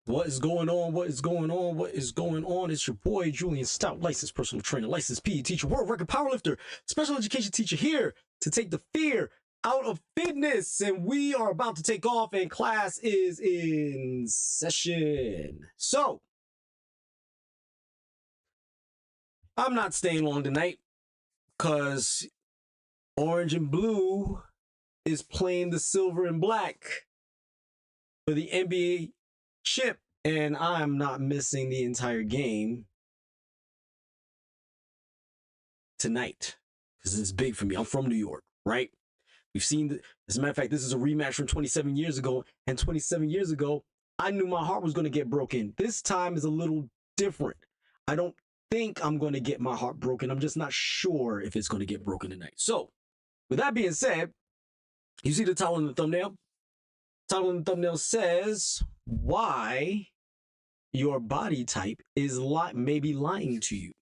What is going on? What is going on? What is going on? It's your boy, Julian Stoutt, licensed personal trainer, licensed PE teacher, world record powerlifter, special education teacher, here to take the fear out of fitness. And we are about to take off, and class is in session. So, I'm not staying long tonight because orange and blue is playing the silver and black for the NBA chip, and I'm not missing the entire game tonight because it's big for me. I'm from New York, right? We've seen, as a matter of fact, this is a rematch from 27 years ago, and 27 years ago, I knew my heart was going to get broken. This time is a little different. I don't think I'm going to get my heart broken. I'm just not sure if it's going to get broken tonight. So, with that being said, you see the title in the thumbnail? The title in the thumbnail says why your body type is maybe lying to you.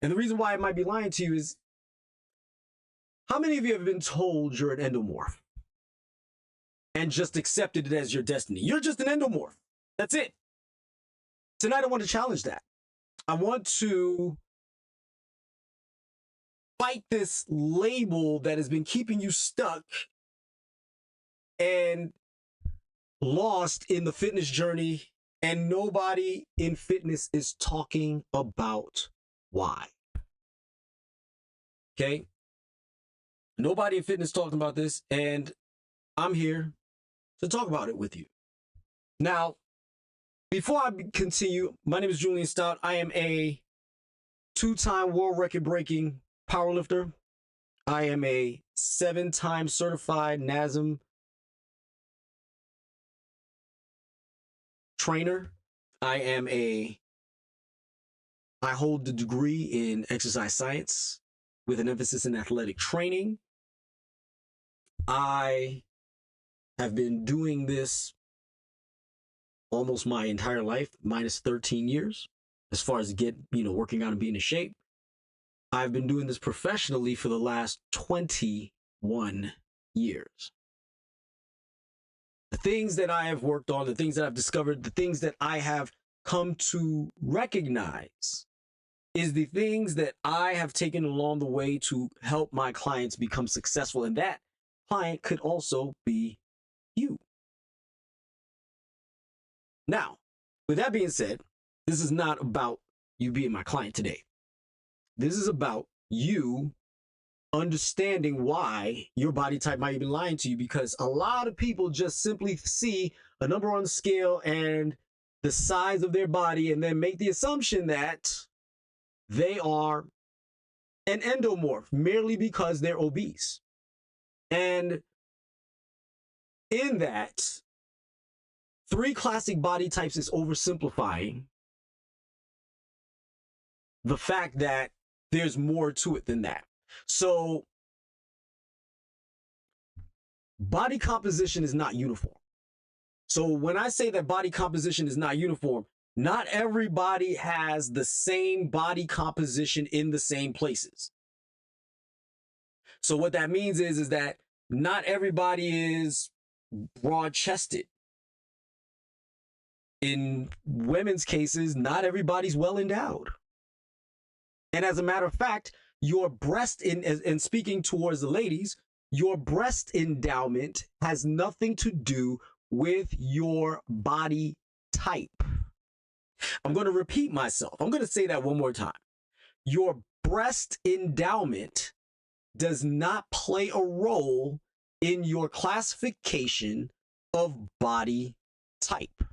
And the reason why it might be lying to you is, how many of you have been told you're an endomorph and just accepted it as your destiny? You're just an endomorph. That's it. Tonight I want to challenge that. I want to fight this label that has been keeping you stuck and lost in the fitness journey, and nobody in fitness is talking about why. Okay? Nobody in fitness talking about this, and I'm here to talk about it with you. Now, before I continue, my name is Julian Stoutt. I am a 2-time world record breaking powerlifter. I am a 7-time certified NASM trainer. I hold the degree in exercise science with an emphasis in athletic training. I have been doing this almost my entire life, minus 13 years, as far as working out and being in shape. I've been doing this professionally for the last 21 years. The things that I have worked on, the things that I've discovered, the things that I have come to recognize is the things that I have taken along the way to help my clients become successful. And that client could also be you. Now, with that being said, this is not about you being my client today. This is about you understanding why your body type might be lying to you, because a lot of people just simply see a number on the scale and the size of their body and then make the assumption that they are an endomorph merely because they're obese. And in that, 3 classic body types is oversimplifying the fact that there's more to it than that. So, body composition is not uniform. So when I say that body composition is not uniform, not everybody has the same body composition in the same places. So what that means is that not everybody is broad-chested. In women's cases, not everybody's well endowed. And as a matter of fact, your breast, and speaking towards the ladies, your breast endowment has nothing to do with your body type. I'm going to repeat myself. I'm going to say that one more time. Your breast endowment does not play a role in your classification of body type.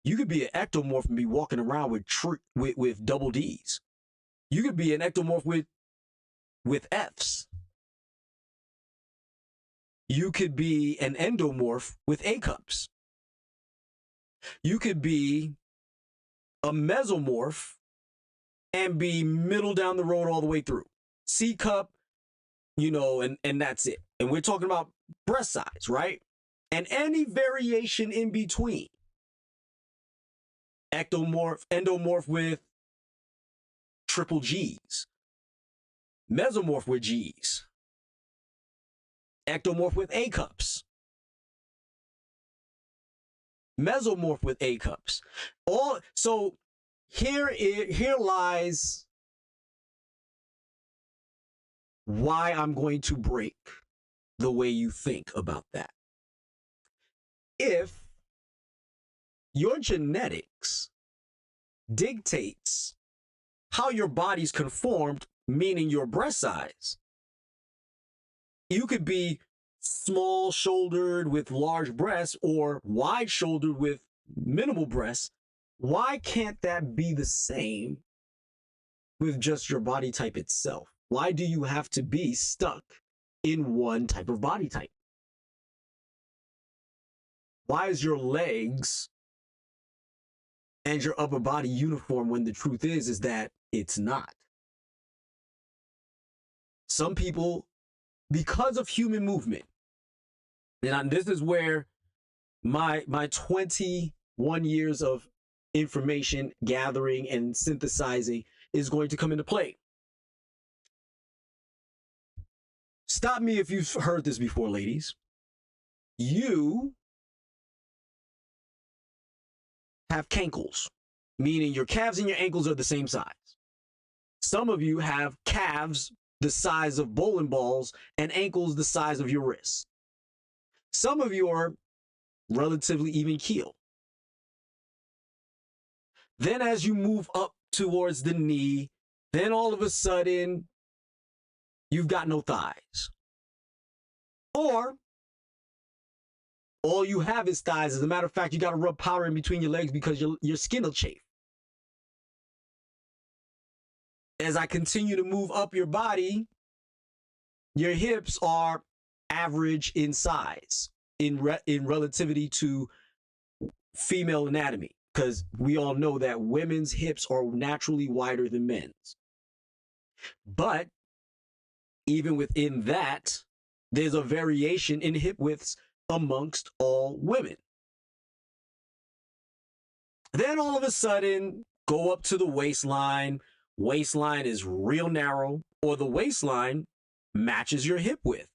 You could be an ectomorph and be walking around with double D's. You could be an ectomorph with F's. You could be an endomorph with A cups. You could be a mesomorph and be middle down the road all the way through. C cup, and that's it. And we're talking about breast size, right? And any variation in between. Ectomorph, endomorph with triple G's. Mesomorph with G's. Ectomorph with A cups. mesomorph with A cups. So here lies why I'm going to break the way you think about that. If your genetics dictates how your body's conformed, meaning your breast size, you could be small shouldered with large breasts or wide shouldered with minimal breasts. Why can't that be the same with just your body type itself? Why do you have to be stuck in one type of body type? Why is your legs and your upper body uniform when the truth is that it's not? Some people, because of human movement, and this is where my 21 years of information gathering and synthesizing is going to come into play. Stop me if you've heard this before, ladies. You have cankles, meaning your calves and your ankles are the same size. Some of you have calves the size of bowling balls and ankles the size of your wrists. Some of you are relatively even keel. Then as you move up towards the knee, then all of a sudden, you've got no thighs. Or all you have is thighs. As a matter of fact, you got to rub powder in between your legs because your skin will chafe. As I continue to move up your body, your hips are average in size in relativity to female anatomy, because we all know that women's hips are naturally wider than men's. But even within that, there's a variation in hip widths amongst all women. Then all of a sudden, go up to the waistline. Waistline is real narrow, or the waistline matches your hip width.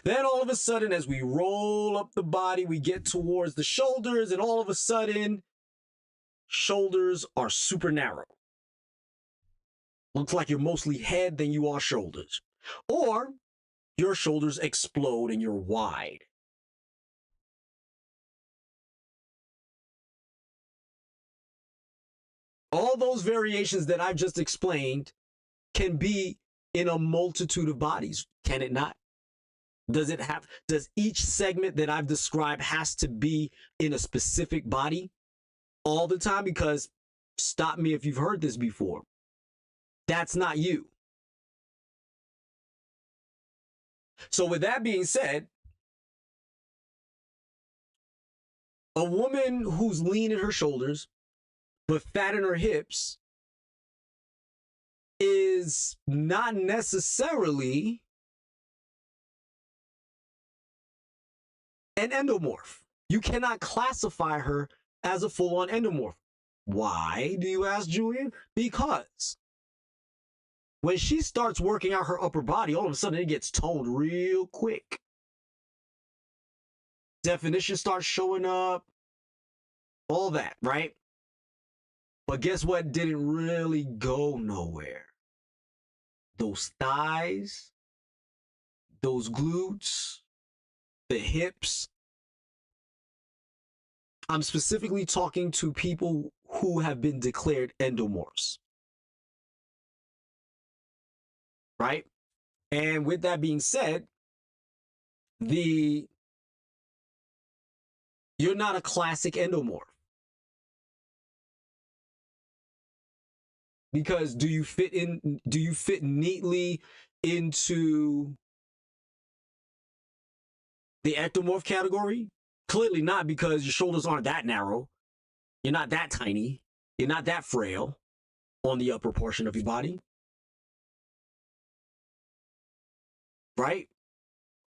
Then all of a sudden, as we roll up the body, we get towards the shoulders, and all of a sudden, shoulders are super narrow. Looks like you're mostly head than you are shoulders. Or your shoulders explode and you're wide. All those variations that I've just explained can be in a multitude of bodies, can it not? Does each segment that I've described has to be in a specific body all the time? Because stop me if you've heard this before. That's not you. So with that being said, a woman who's lean in her shoulders but fat in her hips is not necessarily an endomorph. You cannot classify her as a full-on endomorph. Why, do you ask, Julian? Because when she starts working out her upper body, all of a sudden it gets toned real quick. Definition starts showing up, all that, right? But guess what didn't really go nowhere? Those thighs, those glutes, the hips. I'm specifically talking to people who have been declared endomorphs. Right? And with that being said, you're not a classic endomorph. Because do you fit neatly into the ectomorph category? Clearly not, because your shoulders aren't that narrow. You're not that tiny. You're not that frail on the upper portion of your body. Right?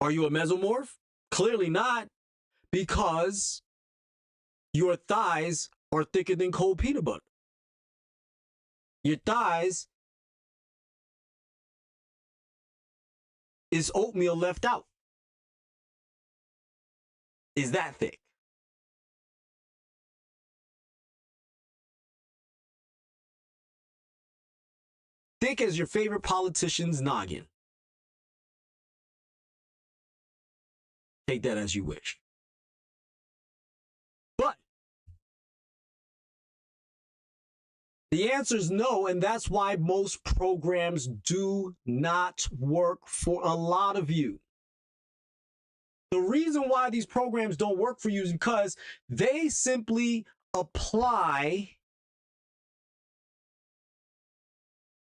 Are you a mesomorph? Clearly not, because your thighs are thicker than cold peanut butter. Your thighs is oatmeal left out. Is that thick? thick as your favorite politician's noggin. Take that as you wish. But the answer is no, and that's why most programs do not work for a lot of you. The reason why these programs don't work for you is because they simply apply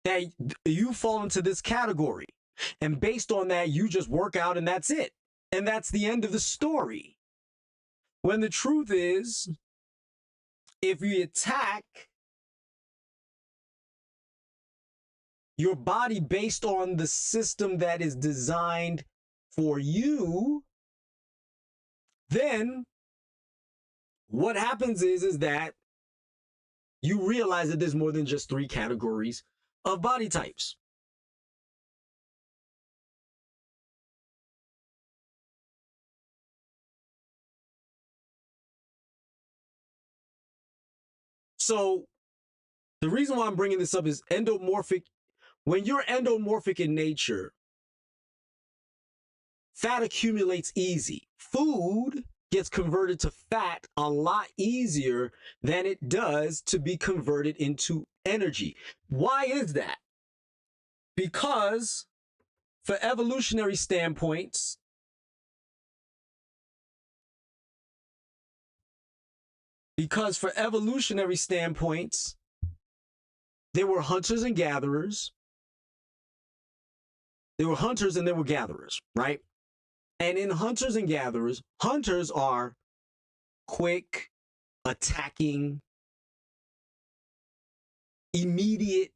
that you fall into this category. And based on that, you just work out and that's it. And that's the end of the story. When the truth is, if you attack your body based on the system that is designed for you, then what happens is that you realize that there's more than just 3 categories of body types. So the reason why I'm bringing this up is endomorphic. When you're endomorphic in nature, fat accumulates easy. Food gets converted to fat a lot easier than it does to be converted into energy. Why is that? Because for evolutionary standpoints, there were hunters and gatherers. There were hunters and there were gatherers, right? And in hunters and gatherers, hunters are quick, attacking, immediate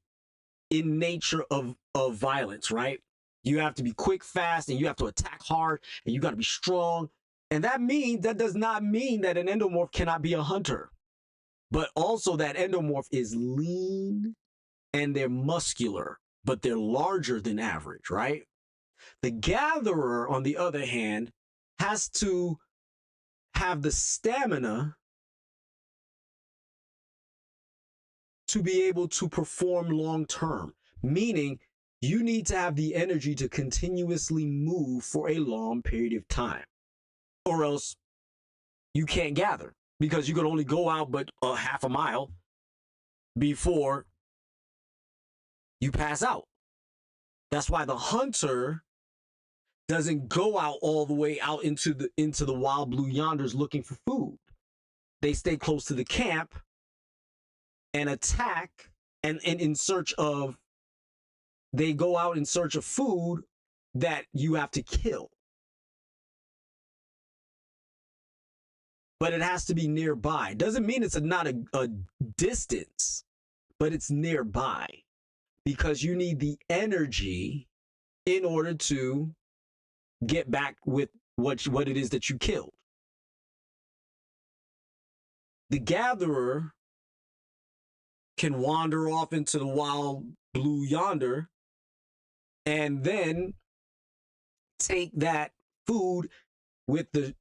in nature of violence, right? You have to be quick, fast, and you have to attack hard, and you got to be strong. And that does not mean that an endomorph cannot be a hunter, but also that endomorph is lean and they're muscular, but they're larger than average, right? The gatherer, on the other hand, has to have the stamina to be able to perform long term, meaning you need to have the energy to continuously move for a long period of time, or else you can't gather, because you could only go out but a half a mile before you pass out. That's why the hunter doesn't go out all the way out into the wild blue yonders looking for food. They stay close to the camp and attack and in search of, they go out in search of food that you have to kill. But it has to be nearby. Doesn't mean it's not a distance, but it's nearby, because you need the energy in order to get back with what it is that you killed. The gatherer can wander off into the wild blue yonder and then take that food with the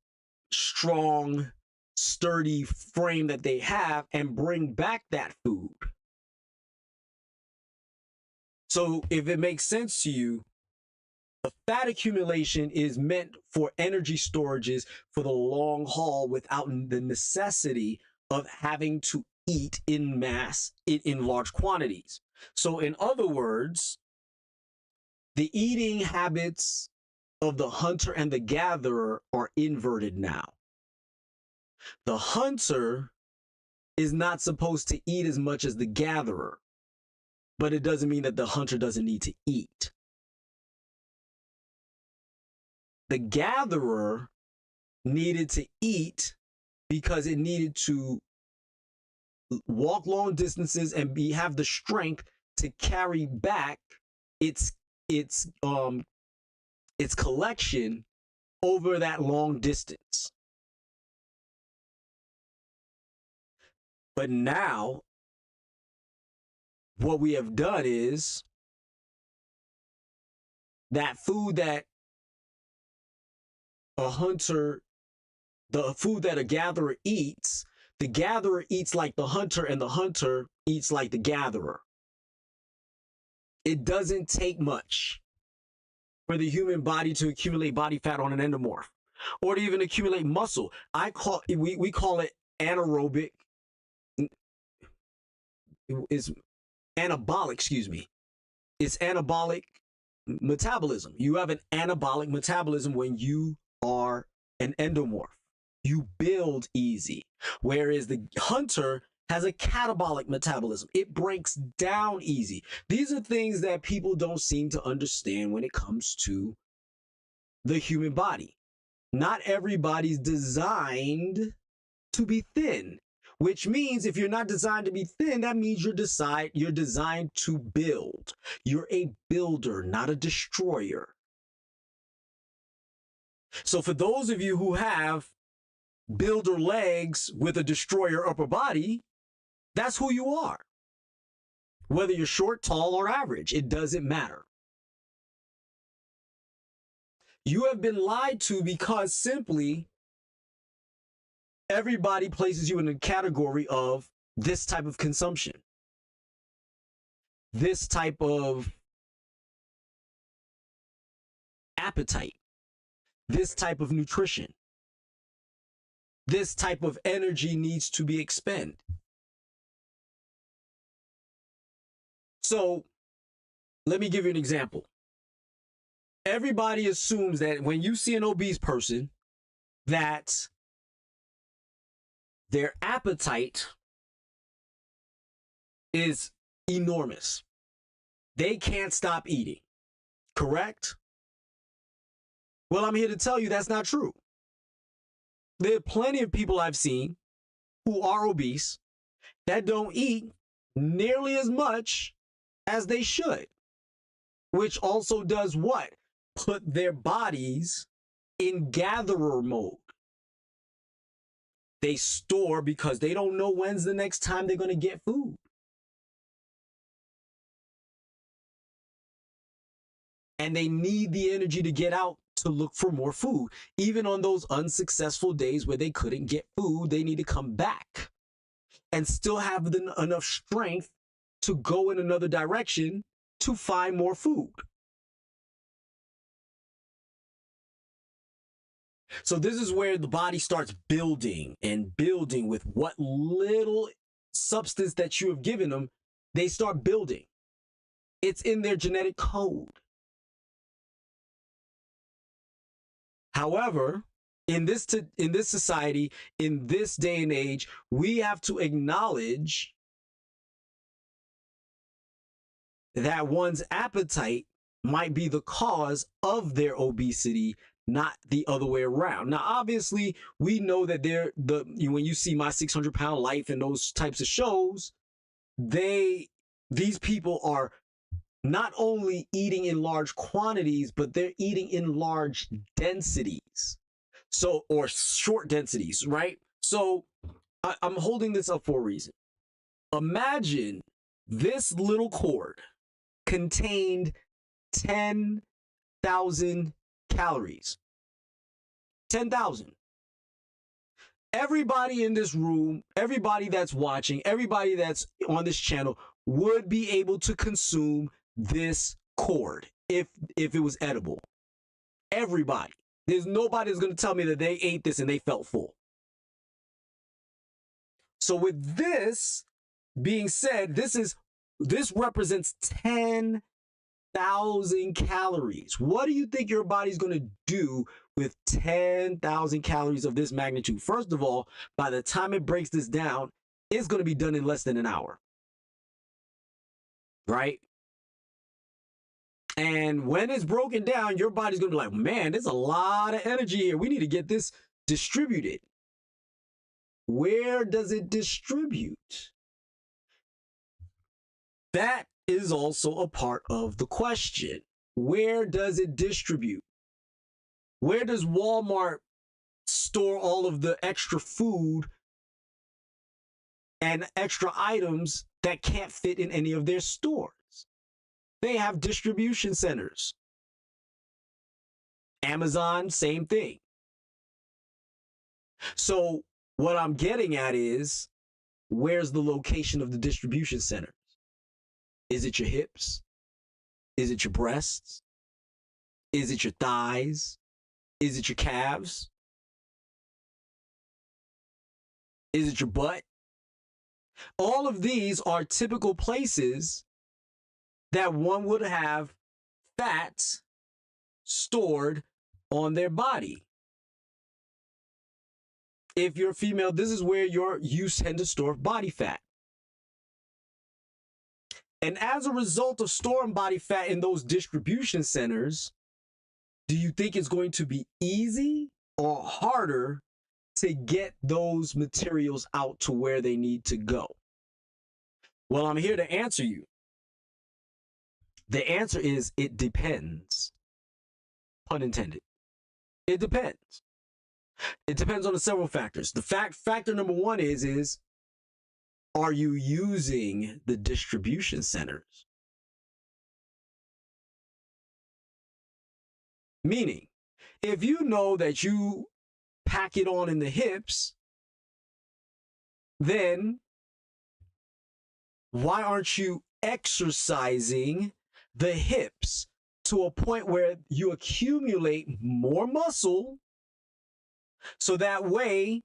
strong, sturdy frame that they have and bring back that food. So if it makes sense to you, the fat accumulation is meant for energy storages for the long haul without the necessity of having to eat in mass, in large quantities. So in other words, the eating habits of the hunter and the gatherer are inverted now. The hunter is not supposed to eat as much as the gatherer, but it doesn't mean that the hunter doesn't need to eat. The gatherer needed to eat because it needed to walk long distances and have the strength to carry back its collection over that long distance. But now, what we have done is that food that a hunter, the food that a gatherer eats, the gatherer eats like the hunter and the hunter eats like the gatherer. It doesn't take much for the human body to accumulate body fat on an endomorph, or to even accumulate muscle. We call it anaerobic. It's anabolic, excuse me. It's anabolic metabolism. You have an anabolic metabolism when you are an endomorph. You build easy. Whereas the hunter has a catabolic metabolism. It breaks down easy. These are things that people don't seem to understand when it comes to the human body. Not everybody's designed to be thin, which means if you're not designed to be thin, that means you're designed to build. You're a builder, not a destroyer. So for those of you who have builder legs with a destroyer upper body, that's who you are. Whether you're short, tall, or average, it doesn't matter. You have been lied to because simply everybody places you in a category of this type of consumption, this type of appetite, this type of nutrition, this type of energy needs to be expended. So let me give you an example. Everybody assumes that when you see an obese person, that their appetite is enormous. They can't stop eating, correct? Well, I'm here to tell you that's not true. There are plenty of people I've seen who are obese that don't eat nearly as much as they should, which also does what? Put their bodies in gatherer mode. They store because they don't know when's the next time they're going to get food. And they need the energy to get out to look for more food. Even on those unsuccessful days where they couldn't get food, they need to come back and still have enough strength to go in another direction to find more food. So this is where the body starts building and building with what little substance that you have given them. They start building. It's in their genetic code. However, in this society, in this day and age, we have to acknowledge that one's appetite might be the cause of their obesity, not the other way around. Now, obviously, we know that when you see My 600-Pound Life and those types of shows, these people are not only eating in large quantities, but they're eating in large densities. So, or short densities, right? So I'm holding this up for a reason. Imagine this little cord contained 10,000 calories. 10,000. Everybody in this room, everybody that's watching, everybody that's on this channel would be able to consume this cord if it was edible. Everybody. There's nobody that's going to tell me that they ate this and they felt full. So with this being said, this represents 10,000 calories. What do you think your body's going to do with 10,000 calories of this magnitude? First of all, by the time it breaks this down, it's going to be done in less than an hour. Right? And when it's broken down, your body's going to be like, man, there's a lot of energy here. We need to get this distributed. Where does it distribute? That is also a part of the question. Where does it distribute? Where does Walmart store all of the extra food and extra items that can't fit in any of their stores? They have distribution centers. Amazon, same thing. So what I'm getting at is, where's the location of the distribution centers? Is it your hips? Is it your breasts? Is it your thighs? Is it your calves? Is it your butt? All of these are typical places that one would have fat stored on their body. If you're female, this is where you tend to store body fat. And as a result of storing body fat in those distribution centers, do you think it's going to be easy or harder to get those materials out to where they need to go? Well, I'm here to answer you. The answer is it depends. Pun intended. It depends. It depends on the several factors. The factor number one is are you using the distribution centers? Meaning, if you know that you pack it on in the hips, then why aren't you exercising the hips to a point where you accumulate more muscle so that way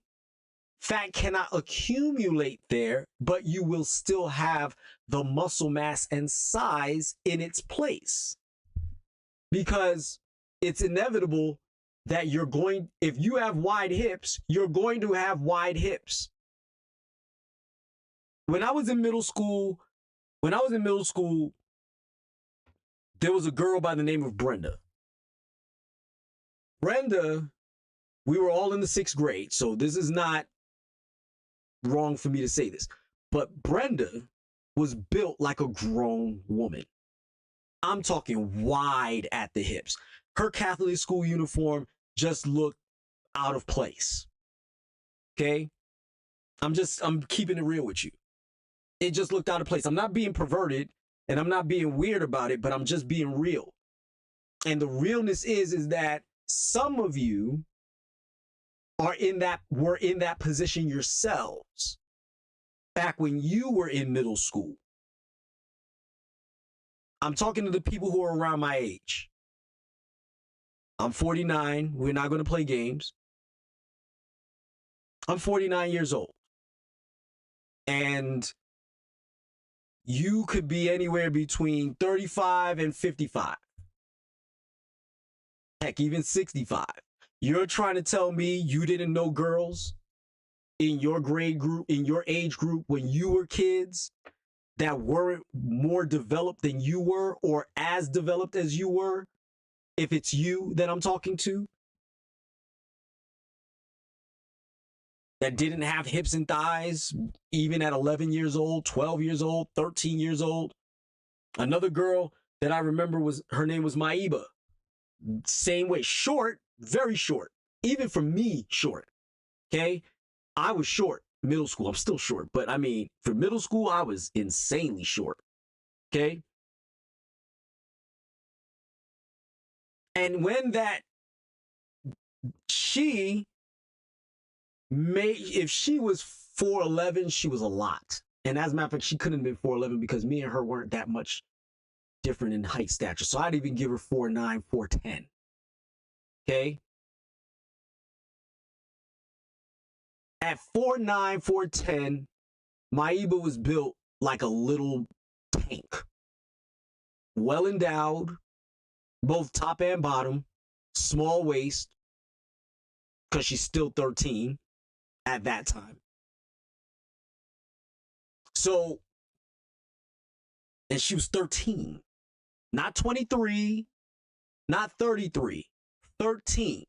fat cannot accumulate there, but you will still have the muscle mass and size in its place? Because it's inevitable that if you have wide hips, you're going to have wide hips. When I was in middle school, there was a girl by the name of Brenda. Brenda, we were all in the 6th grade, so this is not wrong for me to say this, but Brenda was built like a grown woman. I'm talking wide at the hips. Her Catholic school uniform just looked out of place. Okay? I'm keeping it real with you. It just looked out of place. I'm not being perverted and I'm not being weird about it, but I'm just being real. And the realness is that some of you were in that position yourselves back when you were in middle school. I'm talking to the people who are around my age. I'm 49. We're not going to play games. I'm 49 years old. And you could be anywhere between 35 and 55. Heck, even 65. You're trying to tell me you didn't know girls in your grade group, in your age group when you were kids that weren't more developed than you were or as developed as you were, if it's you that I'm talking to, that didn't have hips and thighs even at 11 years old, 12 years old, 13 years old. Another girl that I remember her name was Maiba. Same way, short, very short. Even for me, short. Okay? I was short. Middle school, I'm still short. But I mean, for middle school, I was insanely short. Okay? And when if she was 4'11", she was a lot. And as a matter of fact, she couldn't have been 4'11" because me and her weren't that much different in height stature. So I'd even give her 4'9", 4'10". Okay? At 4'9", 4'10", Maiba was built like a little tank. Well endowed, both top and bottom, small waist, because she's still 13 at that time. So, and she was 13, not 23, not 33, 13.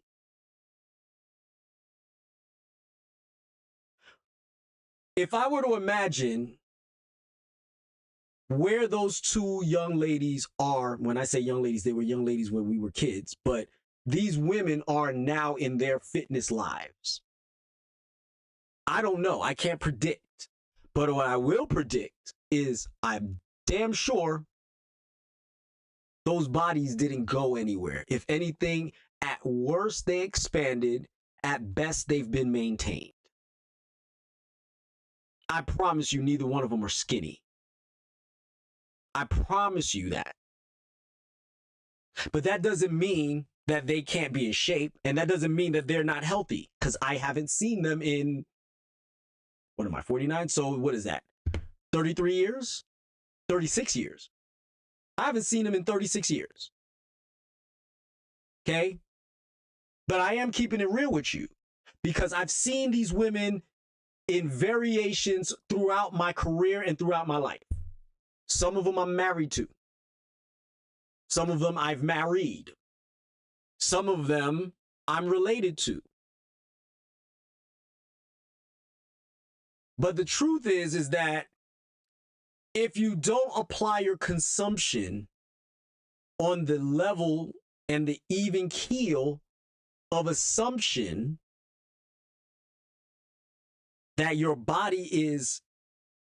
If I were to imagine where those two young ladies are, when I say young ladies, they were young ladies when we were kids, but these women are now in their fitness lives. I don't know. I can't predict. But what I will predict is I'm damn sure those bodies didn't go anywhere. If anything, at worst, they expanded. At best, they've been maintained. I promise you, neither one of them are skinny. I promise you that. But that doesn't mean that they can't be in shape, and that doesn't mean that they're not healthy, because I haven't seen them in, what am I, 49? So what is that? 33 years? 36 years. I haven't seen them in 36 years. Okay? But I am keeping it real with you, because I've seen these women in variations throughout my career and throughout my life. Some of them I'm married to. Some of them I've married. Some of them I'm related to. But the truth is that if you don't apply your consumption on the level and the even keel of assumption that your body is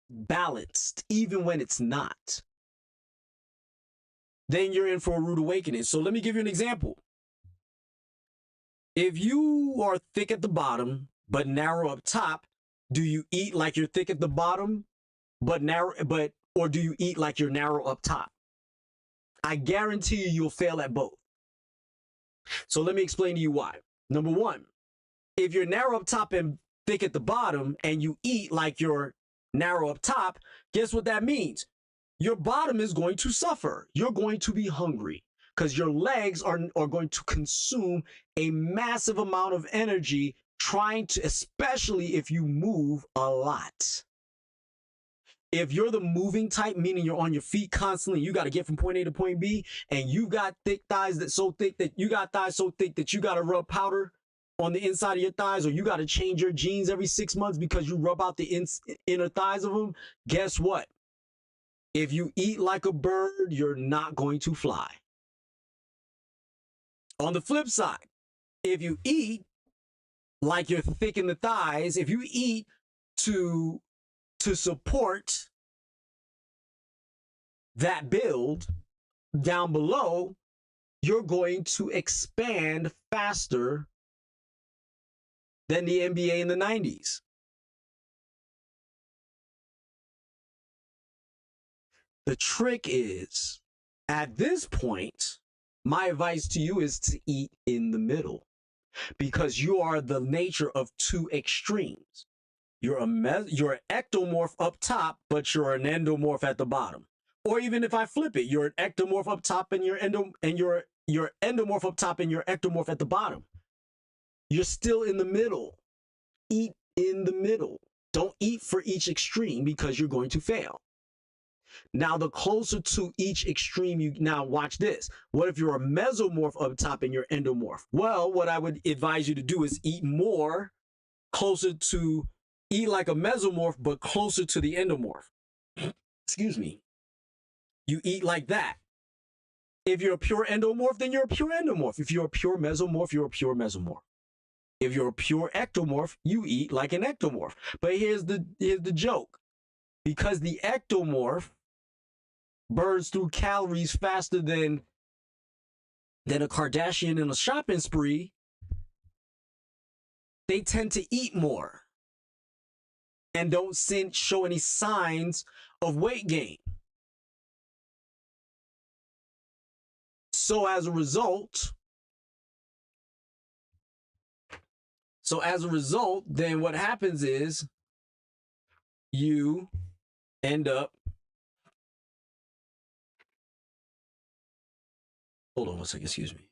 balanced, even when it's not, then you're in for a rude awakening. So let me give you an example. If you are thick at the bottom, but narrow up top, do you eat like you're thick at the bottom, or do you eat like you're narrow up top? I guarantee you'll fail at both. So let me explain to you why. Number one, if you're narrow up top and thick at the bottom and you eat like you're narrow up top, guess what that means? Your bottom is going to suffer. You're going to be hungry because your legs are going to consume a massive amount of energy trying to, especially if you move a lot. If you're the moving type, meaning you're on your feet constantly, you got to get from point A to point B, and you got thick thighs that so thick that you got thighs so thick that you got to rub powder on the inside of your thighs, or you got to change your jeans every 6 months because you rub out the inner thighs of them, guess what? If you eat like a bird, you're not going to fly. On the flip side, if you eat like you're thick in the thighs, if you eat to support that build down below, you're going to expand faster than the NBA in the 90s. The trick is, at this point, my advice to you is to eat in the middle, because you are the nature of two extremes. You're an ectomorph up top, but you're an endomorph at the bottom. Or even if I flip it, you're an ectomorph up top and you're endomorph up top and you're ectomorph at the bottom. You're still in the middle. Eat in the middle. Don't eat for each extreme because you're going to fail. Now, the closer to each extreme you, now watch this. What if you're a mesomorph up top and you're endomorph? Well, what I would advise you to do is eat more, eat like a mesomorph, but closer to the endomorph. Excuse me. You eat like that. If you're a pure endomorph, then you're a pure endomorph. If you're a pure mesomorph, you're a pure mesomorph. If you're a pure ectomorph, you eat like an ectomorph. But here's the joke. Because the ectomorph burns through calories faster than a Kardashian in a shopping spree, they tend to eat more and don't show any signs of weight gain. So as a result, then what happens is you end up, hold on one second, excuse me.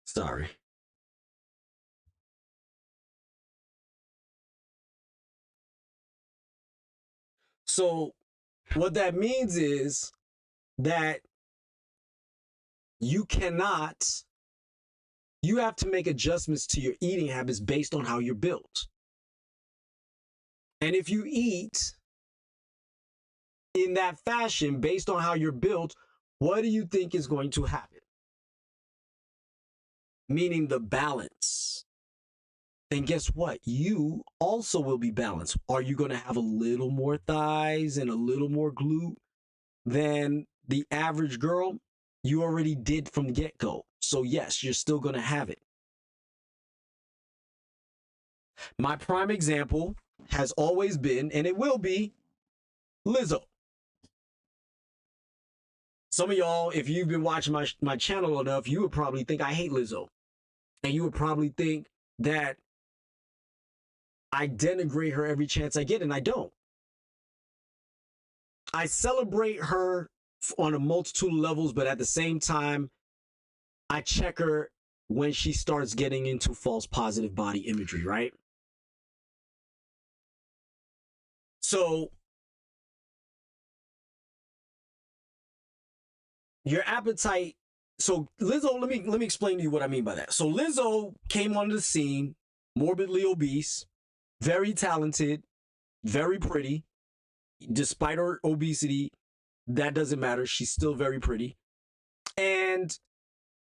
Sorry. So what that means is that you have to make adjustments to your eating habits based on how you're built. And if you eat in that fashion based on how you're built, what do you think is going to happen? Meaning the balance. And guess what? You also will be balanced. Are you going to have a little more thighs and a little more glute than the average girl? you already did from the get-go. So yes, you're still going to have it. My prime example has always been, and it will be, Lizzo. Some of y'all, if you've been watching my channel enough, you would probably think I hate Lizzo. And you would probably think that I denigrate her every chance I get, and I don't. I celebrate her on a multitude of levels, but at the same time, I check her when she starts getting into false positive body imagery, right? So your appetite. So Lizzo, let me explain to you what I mean by that. So Lizzo came onto the scene, morbidly obese, very talented, very pretty. Despite her obesity, that doesn't matter. She's still very pretty. And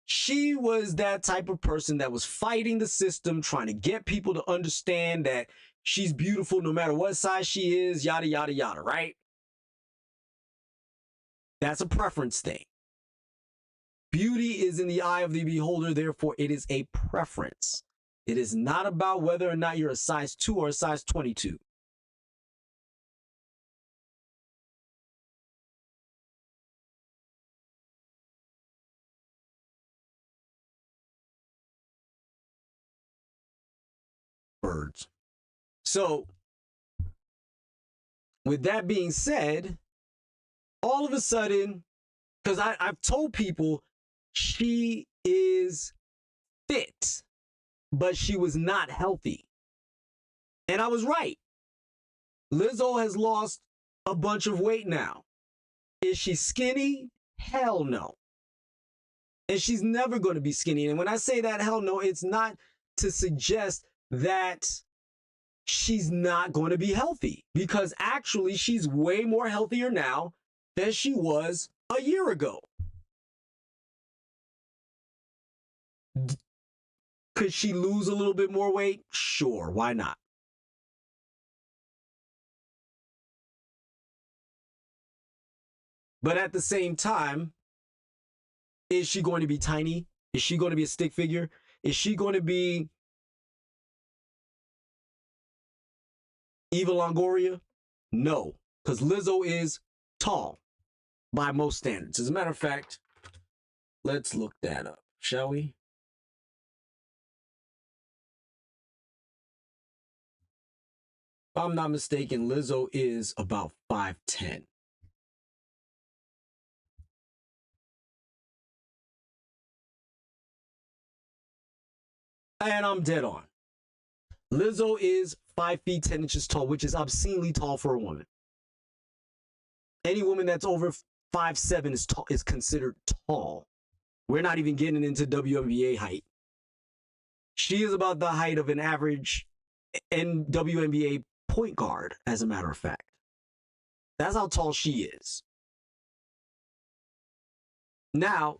she was that type of person that was fighting the system, trying to get people to understand that she's beautiful no matter what size she is, yada, yada, yada, right? That's a preference thing. Beauty is in the eye of the beholder, therefore it is a preference. It is not about whether or not you're a size 2 or a size 22. Birds. So, with that being said, all of a sudden, because I've told people she is fit, but she was not healthy. And I was right. Lizzo has lost a bunch of weight now. Is she skinny? Hell no. And she's never going to be skinny. And when I say that, hell no, it's not to suggest that she's not going to be healthy, because actually she's way more healthier now than she was a year ago. Could she lose a little bit more weight? Sure, why not? But at the same time, is she going to be tiny? Is she going to be a stick figure? Is she going to be Eva Longoria? No, because Lizzo is tall by most standards. As a matter of fact, let's look that up, shall we? If I'm not mistaken, Lizzo is about 5'10". And I'm dead on. Lizzo is 5 feet 10 inches tall, which is obscenely tall for a woman. Any woman that's over 5'7" is tall, is considered tall. We're not even getting into WNBA height. She is about the height of an average WNBA point guard, as a matter of fact. That's how tall she is. Now,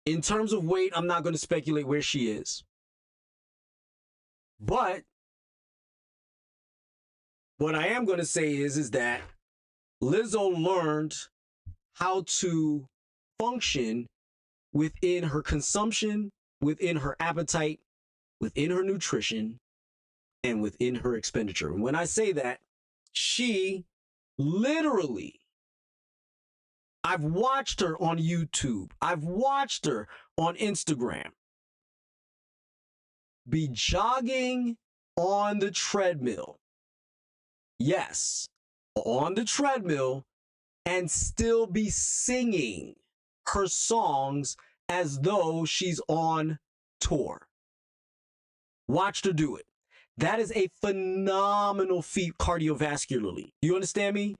in terms of weight, I'm not going to speculate where she is. But what I am going to say is that Lizzo learned how to function within her consumption, within her appetite, within her nutrition, and within her expenditure. And when I say that, she literally, I've watched her on YouTube, I've watched her on Instagram, be jogging on the treadmill. Yes, on the treadmill, and still be singing her songs as though she's on tour. Watched her do it. That is a phenomenal feat cardiovascularly. You understand me?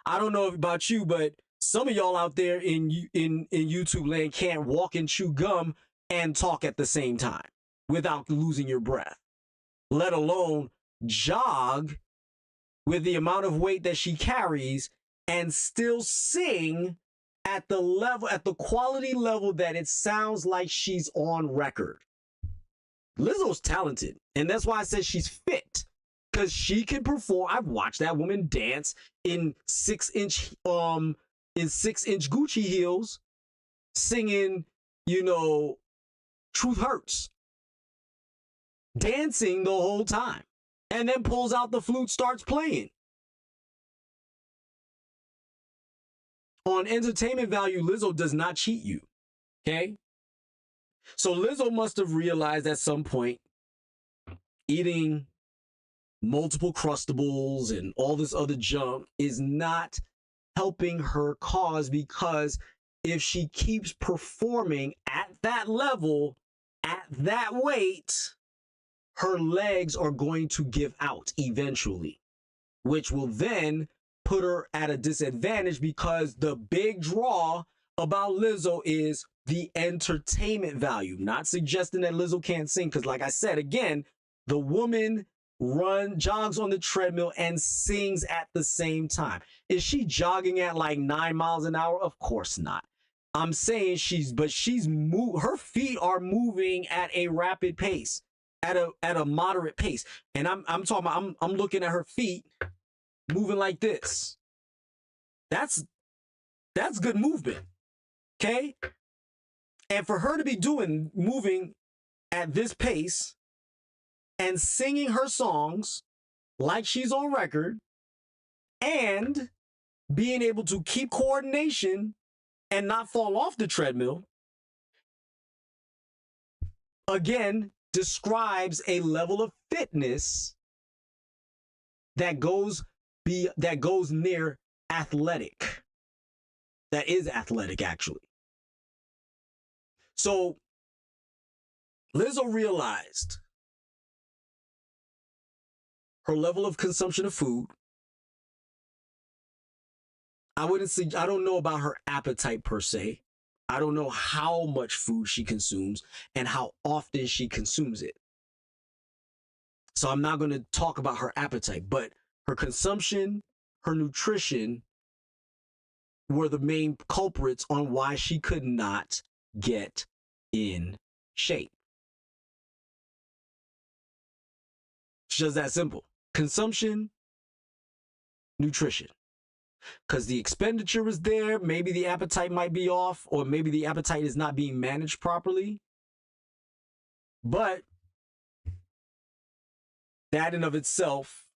I don't know about you, but some of y'all out there in YouTube land can't walk and chew gum and talk at the same time without losing your breath, let alone jog with the amount of weight that she carries and still sing at the level, at the quality level that it sounds like she's on record. Lizzo's talented, and that's why I said she's fit, because she can perform. I've watched that woman dance in 6-inch Gucci heels singing, you know, Truth Hurts, dancing the whole time, and then pulls out the flute, starts playing. On entertainment value, Lizzo does not cheat you, okay? So Lizzo must have realized at some point eating multiple Crustables and all this other junk is not helping her cause, because if she keeps performing at that level, at that weight, her legs are going to give out eventually, which will then put her at a disadvantage, because the big draw about Lizzo is the entertainment value. Not suggesting that Lizzo can't sing, because like I said, again, the woman jogs on the treadmill and sings at the same time. Is she jogging at like 9 miles an hour? Of course not. I'm saying her feet are moving at a rapid pace, at a moderate pace. And I'm talking about, I'm looking at her feet moving like this. That's good movement. Okay? And for her to be moving at this pace and singing her songs like she's on record and being able to keep coordination and not fall off the treadmill, again, describes a level of fitness that goes near athletic. That is athletic, actually. So Lizzo realized her level of consumption of food. I don't know about her appetite per se. I don't know how much food she consumes and how often she consumes it. So I'm not going to talk about her appetite, but her consumption, her nutrition were the main culprits on why she could not get in shape. It's just that simple. Consumption, nutrition. Because the expenditure is there, maybe the appetite might be off, or maybe the appetite is not being managed properly. But that in of itself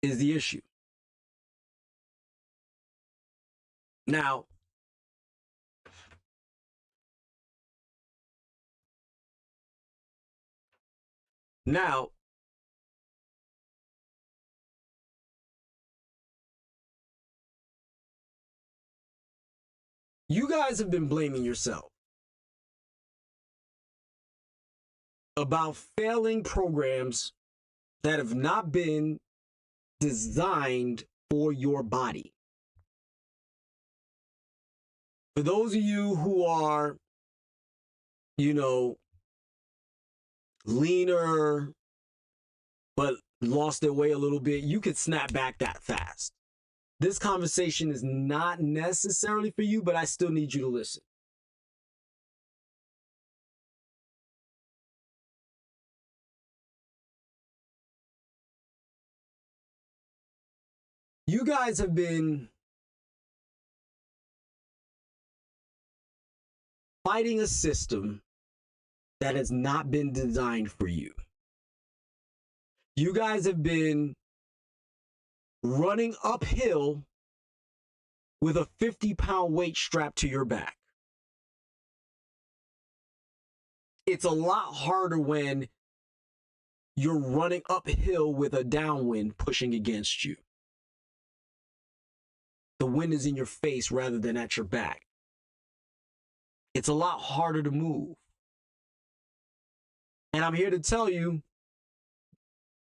is the issue. Now, you guys have been blaming yourself about failing programs that have not been designed for your body. For those of you who are, leaner, but lost their way a little bit, you could snap back that fast. This conversation is not necessarily for you, but I still need you to listen. You guys have been fighting a system that has not been designed for you. You guys have been running uphill with a 50-pound weight strapped to your back. It's a lot harder when you're running uphill with a downwind pushing against you. The wind is in your face rather than at your back. It's a lot harder to move. And I'm here to tell you,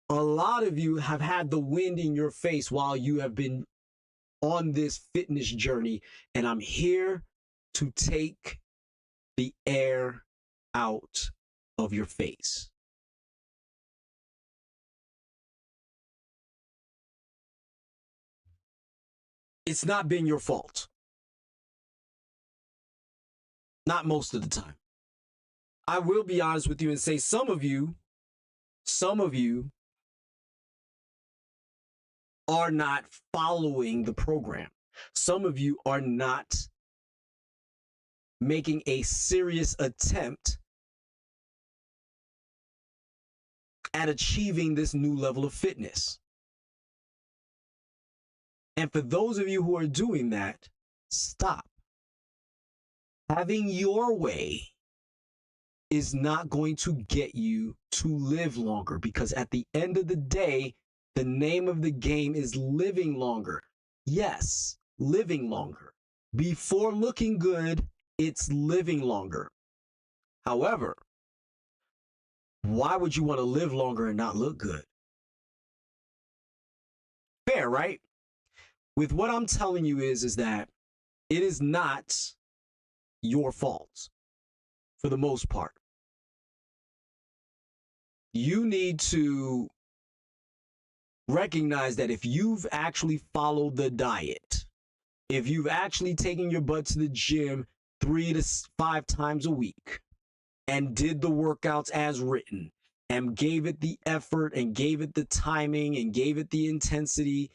a lot of you have had the wind in your face while you have been on this fitness journey, and I'm here to take the air out of your face. It's not been your fault. Not most of the time. I will be honest with you and say some of you are not following the program. Some of you are not making a serious attempt at achieving this new level of fitness. And for those of you who are doing that, stop. Having your way is not going to get you to live longer, because at the end of the day, the name of the game is living longer. Yes, living longer. Before looking good, it's living longer. However, why would you want to live longer and not look good? Fair, right? With what I'm telling you is that it is not your fault for the most part. You need to recognize that if you've actually followed the diet, if you've actually taken your butt to the gym 3 to 5 times a week and did the workouts as written and gave it the effort and gave it the timing and gave it the intensity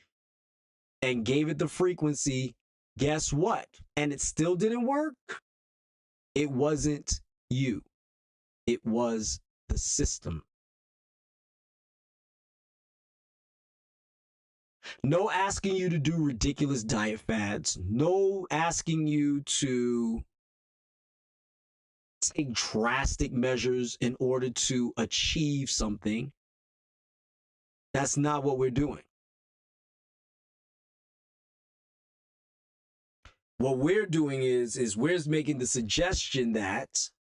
and gave it the frequency, guess what? And it still didn't work. It wasn't you. It was the system. No asking you to do ridiculous diet fads. No asking you to take drastic measures in order to achieve something. That's not what we're doing. What we're doing is we're making the suggestion that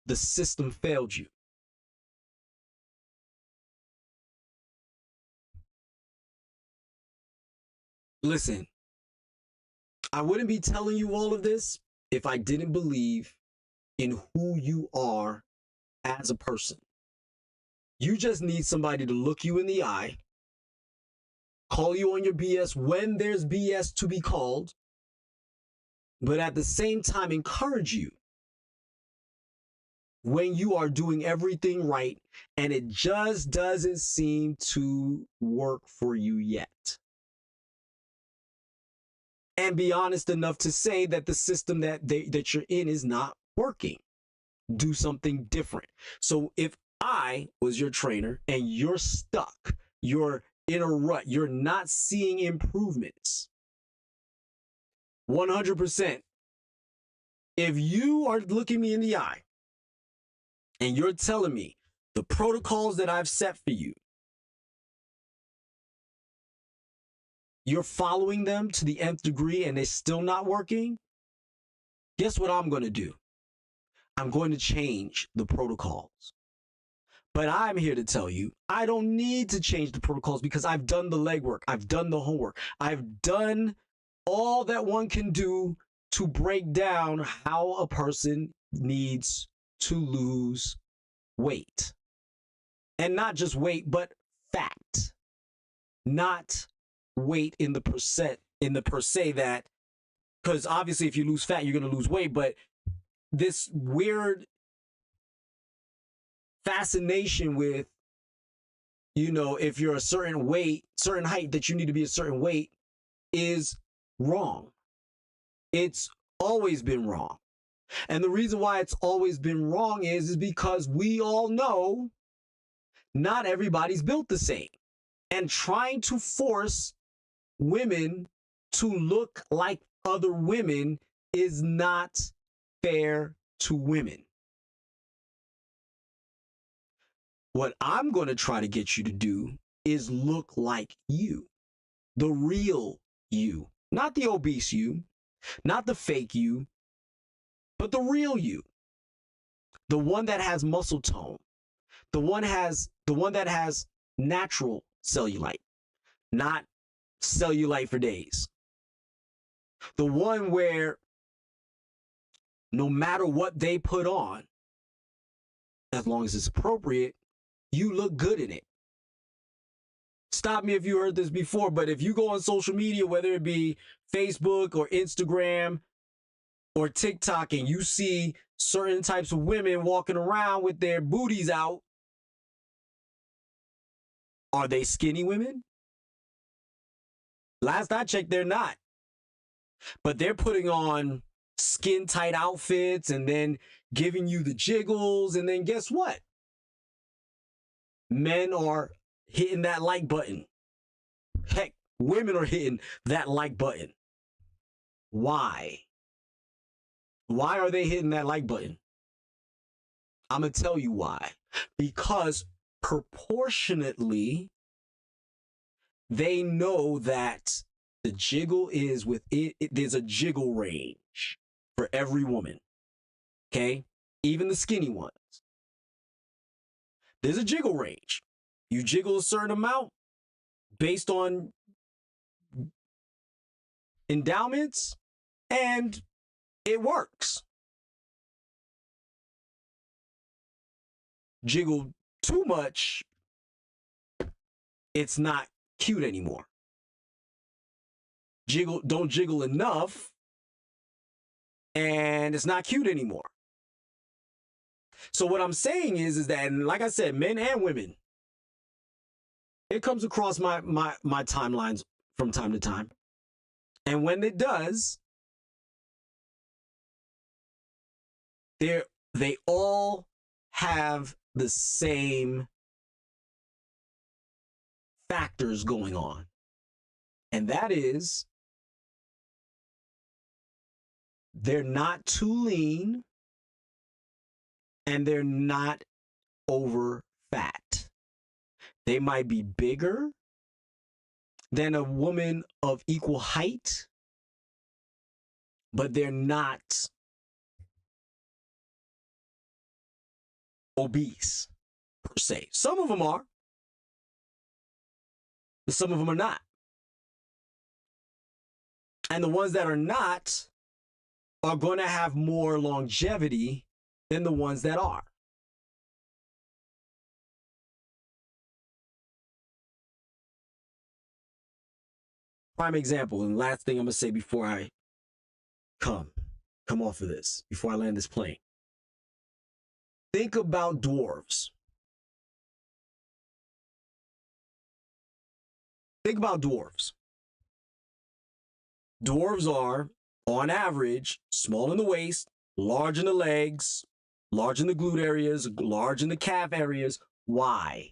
the system failed you. Listen, I wouldn't be telling you all of this if I didn't believe in who you are as a person. You just need somebody to look you in the eye, call you on your BS when there's BS to be called, but at the same time encourage you when you are doing everything right and it just doesn't seem to work for you yet. And be honest enough to say that the system that you're in is not working. Do something different. So if I was your trainer and you're stuck, you're in a rut, you're not seeing improvements, 100%, if you are looking me in the eye and you're telling me the protocols that I've set for you, you're following them to the nth degree and they're still not working, guess what I'm going to do? I'm going to change the protocols. But I'm here to tell you, I don't need to change the protocols because I've done the legwork. I've done the homework. I've done all that one can do to break down how a person needs to lose weight. And not just weight, but fat. Not weight in the per se that, because obviously if you lose fat, you're going to lose weight, but this weird fascination with, you know, if you're a certain weight, certain height, that you need to be a certain weight is wrong. It's always been wrong. And the reason why it's always been wrong is because we all know not everybody's built the same. And trying to force women to look like other women is not fair to women. What I'm going to try to get you to do is look like you, the real you, not the obese you, not the fake you, but the real you, the one that has muscle tone, the one that has natural cellulite, not cellulite for days. The one where no matter what they put on, as long as it's appropriate, you look good in it. Stop me if you heard this before, but if you go on social media, whether it be Facebook or Instagram or TikTok, and you see certain types of women walking around with their booties out, are they skinny women? Last I checked, they're not. But they're putting on skin tight outfits and then giving you the jiggles. And then guess what? Men are hitting that like button. Heck, women are hitting that like button. Why? Why are they hitting that like button? I'm going to tell you why. Because proportionately, they know that the jiggle is with it. There's a jiggle range for every woman. Okay? Even the skinny ones. There's a jiggle range. You jiggle a certain amount based on endowments, and it works. Jiggle too much, it's not cute anymore. Don't jiggle enough, and it's not cute anymore. So what I'm saying is that, and like I said, men and women, it comes across my timelines from time to time. And when it does, they all have the same factors going on. And that is, they're not too lean and they're not over fat. They might be bigger than a woman of equal height, but they're not obese per se. Some of them are, but some of them are not. And the ones that are not are going to have more longevity than the ones that are. Prime example, and last thing I'm going to say before I come off of this, before I land this plane. Think about dwarves. Think about dwarves. Dwarves are, on average, small in the waist, large in the legs, large in the glute areas, large in the calf areas. Why?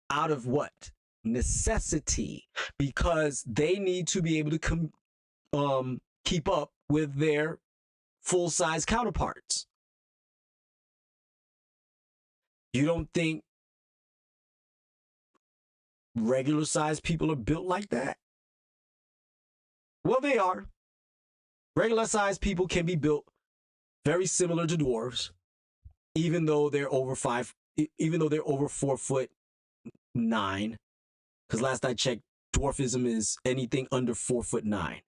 Out of what? Necessity. Because they need to be able to keep up with their full-size counterparts. You don't think regular-sized people are built like that? Well, they are. Regular-sized people can be built very similar to dwarves, even though they're over 4'9". Because last I checked, dwarfism is anything under 4'9",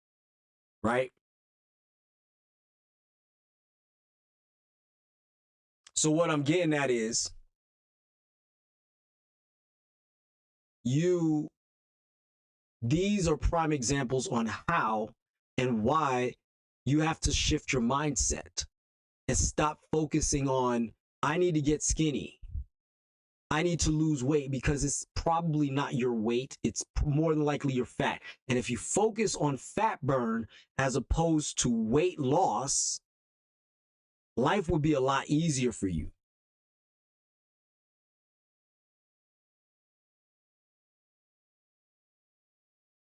right? So what I'm getting at is, these are prime examples on how and why you have to shift your mindset and stop focusing on, I need to get skinny, I need to lose weight, because it's probably not your weight. It's more than likely your fat. And if you focus on fat burn as opposed to weight loss, life would be a lot easier for you.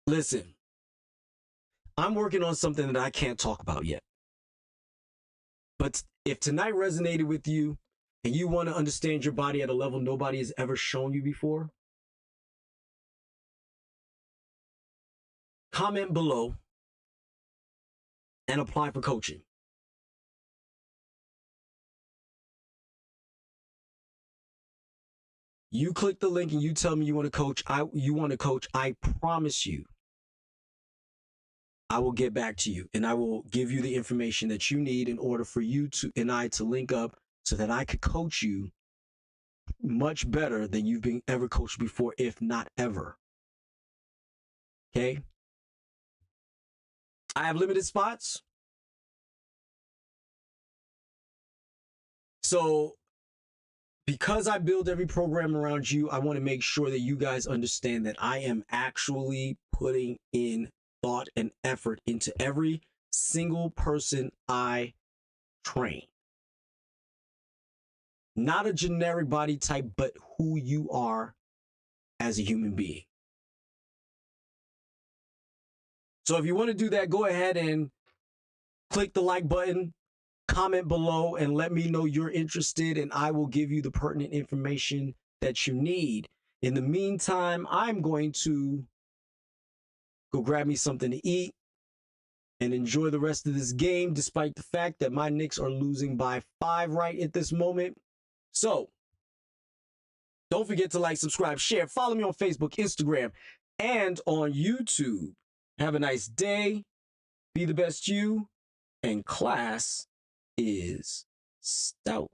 Listen, I'm working on something that I can't talk about yet. But if tonight resonated with you and you want to understand your body at a level nobody has ever shown you before, comment below and apply for coaching. You click the link and you tell me you want to coach. I promise you, I will get back to you and I will give you the information that you need in order for you and I to link up so that I could coach you much better than you've been ever coached before, if not ever. Okay? I have limited spots. So because I build every program around you, I want to make sure that you guys understand that I am actually putting in thought and effort into every single person I train. Not a generic body type, but who you are as a human being. So if you want to do that, go ahead and click the like button, comment below, and let me know you're interested, and I will give you the pertinent information that you need. In the meantime, I'm going to go grab me something to eat and enjoy the rest of this game, despite the fact that my Knicks are losing by 5 right at this moment. So don't forget to like, subscribe, share, follow me on Facebook, Instagram, and on YouTube. Have a nice day. Be the best you. And class is Stoutt.